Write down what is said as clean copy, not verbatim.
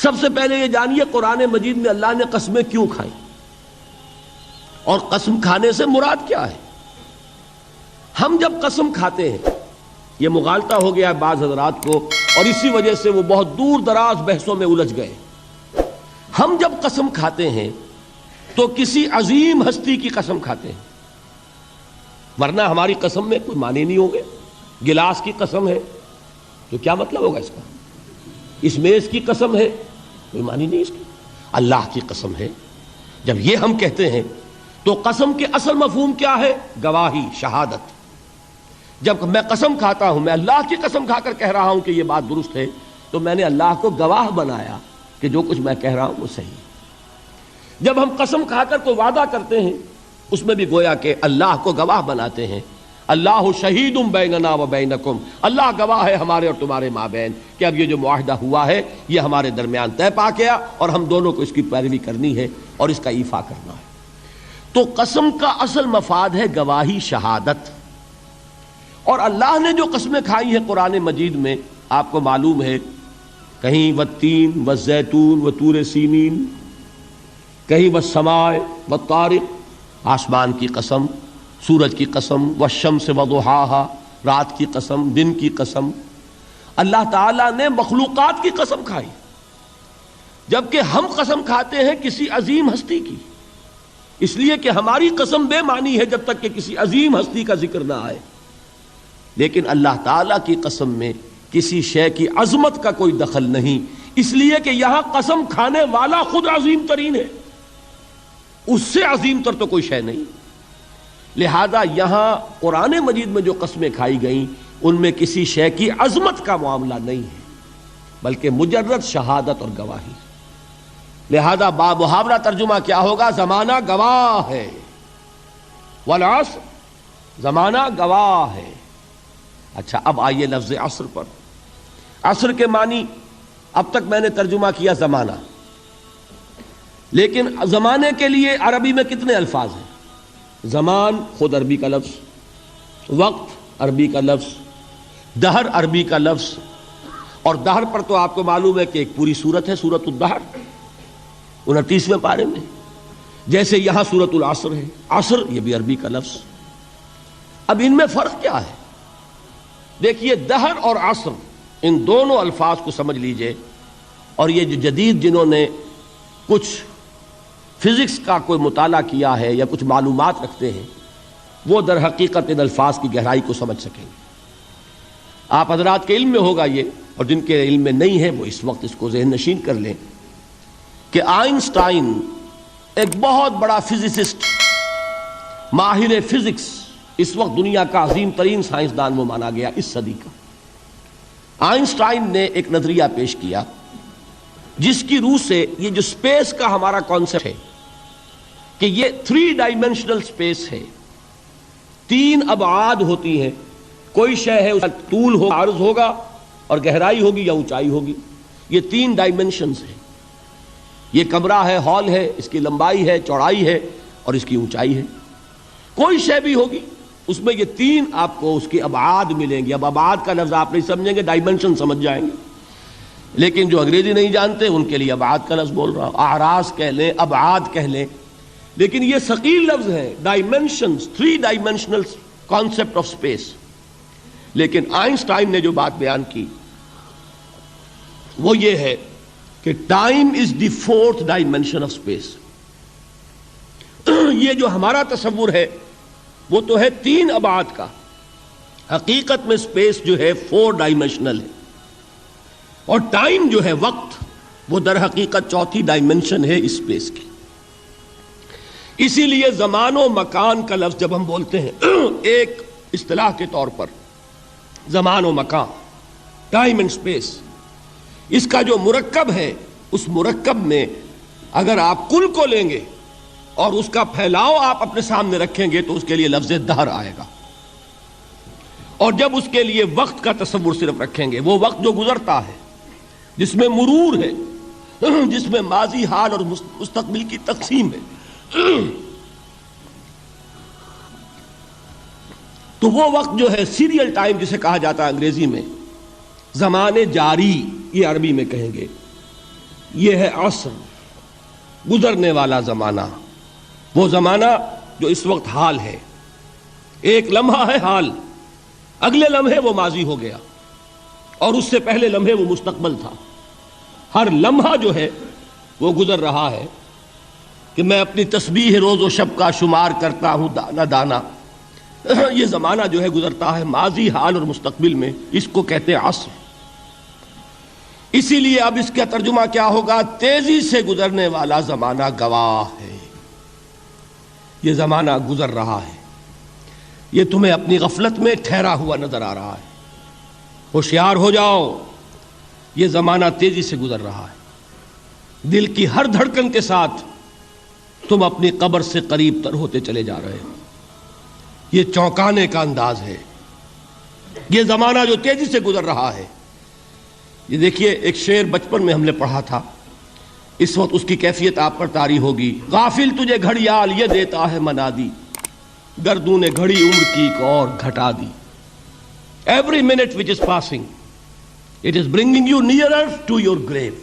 سب سے پہلے یہ جانیے قرآن مجید میں اللہ نے قسمیں کیوں کھائیں اور قسم کھانے سے مراد کیا ہے۔ ہم جب قسم کھاتے ہیں، یہ مغالطہ ہو گیا ہے بعض حضرات کو اور اسی وجہ سے وہ بہت دور دراز بحثوں میں الجھ گئے۔ ہم جب قسم کھاتے ہیں تو کسی عظیم ہستی کی قسم کھاتے ہیں، ورنہ ہماری قسم میں کوئی معنی نہیں ہوں گے۔ گلاس کی قسم ہے تو کیا مطلب ہوگا اس کا؟ اس میز کی قسم ہے، کوئی معنی نہیں اس کی۔ اللہ کی قسم ہے، جب یہ ہم کہتے ہیں تو قسم کے اصل مفہوم کیا ہے؟ گواہی، شہادت۔ جب میں قسم کھاتا ہوں، میں اللہ کی قسم کھا کر کہہ رہا ہوں کہ یہ بات درست ہے، تو میں نے اللہ کو گواہ بنایا کہ جو کچھ میں کہہ رہا ہوں وہ صحیح ہے۔ جب ہم قسم کھا کر کوئی وعدہ کرتے ہیں، اس میں بھی گویا کہ اللہ کو گواہ بناتے ہیں۔ اللہ شہید بیننا و بینکم، اللہ گواہ ہے ہمارے اور تمہارے مابین کہ اب یہ جو معاہدہ ہوا ہے یہ ہمارے درمیان طے پا گیا اور ہم دونوں کو اس کی پیروی کرنی ہے اور اس کا ایفا کرنا ہے۔ تو قسم کا اصل مفاد ہے گواہی، شہادت۔ اور اللہ نے جو قسمیں کھائی ہیں قرآن مجید میں، آپ کو معلوم ہے، کہیں والتین والزیتون وطور سینین، کہیں والسماء والطارق، آسمان کی قسم، سورج کی قسم، والشمس وضحاها، رات کی قسم، دن کی قسم۔ اللہ تعالیٰ نے مخلوقات کی قسم کھائی، جبکہ ہم قسم کھاتے ہیں کسی عظیم ہستی کی، اس لیے کہ ہماری قسم بے معنی ہے جب تک کہ کسی عظیم ہستی کا ذکر نہ آئے۔ لیکن اللہ تعالیٰ کی قسم میں کسی شے کی عظمت کا کوئی دخل نہیں، اس لیے کہ یہاں قسم کھانے والا خود عظیم ترین ہے، اس سے عظیم تر تو کوئی شے نہیں۔ لہذا یہاں قرآن مجید میں جو قسمیں کھائی گئیں ان میں کسی شے کی عظمت کا معاملہ نہیں ہے، بلکہ مجرد شہادت اور گواہی۔ لہذا با محاورہ ترجمہ کیا ہوگا؟ زمانہ گواہ ہے، والعصر، زمانہ گواہ ہے۔ اچھا، اب آئیے لفظ عصر پر۔ عصر کے معنی اب تک میں نے ترجمہ کیا زمانہ، لیکن زمانے کے لیے عربی میں کتنے الفاظ ہیں؟ زمان خود عربی کا لفظ، وقت عربی کا لفظ، دہر عربی کا لفظ، اور دہر پر تو آپ کو معلوم ہے کہ ایک پوری سورت ہے، سورۃ الدہر، 29ویں پارے میں، جیسے یہاں سورۃ العصر ہے، عصر یہ بھی عربی کا لفظ۔ اب ان میں فرق کیا ہے؟ دیکھیے، دہر اور عصر، ان دونوں الفاظ کو سمجھ لیجئے، اور یہ جو جدید جنہوں نے کچھ فزکس کا کوئی مطالعہ کیا ہے یا کچھ معلومات رکھتے ہیں، وہ در حقیقت ان الفاظ کی گہرائی کو سمجھ سکیں گے۔ آپ حضرات کے علم میں ہوگا یہ، اور جن کے علم میں نہیں ہے وہ اس وقت اس کو ذہن نشین کر لیں کہ آئنسٹائن ایک بہت بڑا فزسسٹ، ماہر فزکس، اس وقت دنیا کا عظیم ترین سائنسدان وہ مانا گیا اس صدی کا۔ آئنسٹائن نے ایک نظریہ پیش کیا جس کی روح سے یہ جو سپیس کا ہمارا کانسیپٹ ہے کہ یہ 3 ڈائمینشنل سپیس ہے، 3 ابعاد ہوتی ہیں، کوئی شے ہے اس کا طول ہو، عرض ہوگا، اور گہرائی ہوگی یا اونچائی ہوگی، یہ 3 ڈائمینشنز ہیں۔ یہ کمرہ ہے، ہال ہے، اس کی لمبائی ہے، چوڑائی ہے اور اس کی اونچائی ہے۔ کوئی شے بھی ہوگی اس میں یہ 3 آپ کو اس کے ابعاد ملیں گے۔ اب ابعاد کا لفظ آپ نہیں سمجھیں گے، ڈائمینشن سمجھ جائیں گے، لیکن جو انگریزی نہیں جانتے ان کے لیے ابعاد کا لفظ بول رہا ہوں، اعراض کہہ لیں، ابعاد کہہ لیں، لیکن یہ ثقیل لفظ ہے، dimensions, 3 dimensional concept of space. لیکن آئنسٹائن نے جو بات بیان کی وہ یہ ہے کہ time is the 4th dimension of space. یہ جو ہمارا تصور ہے وہ تو ہے 3 ابعاد کا، حقیقت میں اسپیس جو ہے 4 ڈائمینشنل ہے، اور ٹائم جو ہے، وقت، وہ در حقیقت 4تھی ڈائمینشن ہے اسپیس کی۔ اسی لیے زمان و مکان کا لفظ جب ہم بولتے ہیں ایک اصطلاح کے طور پر، زمان و مکان، ٹائم اینڈ اسپیس، اس کا جو مرکب ہے، اس مرکب میں اگر آپ کل کو لیں گے اور اس کا پھیلاؤ آپ اپنے سامنے رکھیں گے تو اس کے لیے لفظ دہر آئے گا، اور جب اس کے لیے وقت کا تصور صرف رکھیں گے، وہ وقت جو گزرتا ہے، جس میں مرور ہے، جس میں ماضی، حال اور مستقبل کی تقسیم ہے، تو وہ وقت جو ہے سیریل ٹائم جسے کہا جاتا ہے انگریزی میں، زمان جاری، یہ عربی میں کہیں گے، یہ ہے عصر، گزرنے والا زمانہ، وہ زمانہ جو اس وقت حال ہے. ایک لمحہ ہے حال، اگلے لمحے وہ ماضی ہو گیا، اور اس سے پہلے لمحے وہ مستقبل تھا. ہر لمحہ جو ہے وہ گزر رہا ہے کہ میں اپنی تسبیح روز و شب کا شمار کرتا ہوں دانا دانا. یہ زمانہ جو ہے گزرتا ہے ماضی، حال اور مستقبل میں، اس کو کہتے ہیں عصر. اسی لیے اب اس کا ترجمہ کیا ہوگا؟ تیزی سے گزرنے والا زمانہ گواہ ہے. یہ زمانہ گزر رہا ہے، یہ تمہیں اپنی غفلت میں ٹھہرا ہوا نظر آ رہا ہے. ہوشیار ہو جاؤ، یہ زمانہ تیزی سے گزر رہا ہے. دل کی ہر دھڑکن کے ساتھ تم اپنی قبر سے قریب تر ہوتے چلے جا رہے ہو. یہ چونکانے کا انداز ہے. یہ زمانہ جو تیزی سے گزر رہا ہے. یہ دیکھیے، ایک شعر بچپن میں ہم نے پڑھا تھا، اس وقت اس کی کیفیت آپ پر طاری ہوگی. غافل تجھے گھڑیال یہ دیتا ہے منادی، گردوں نے گھڑی عمر کی ایک اور گھٹا دی. Every minute which is passing, it is bringing you nearer to your grave.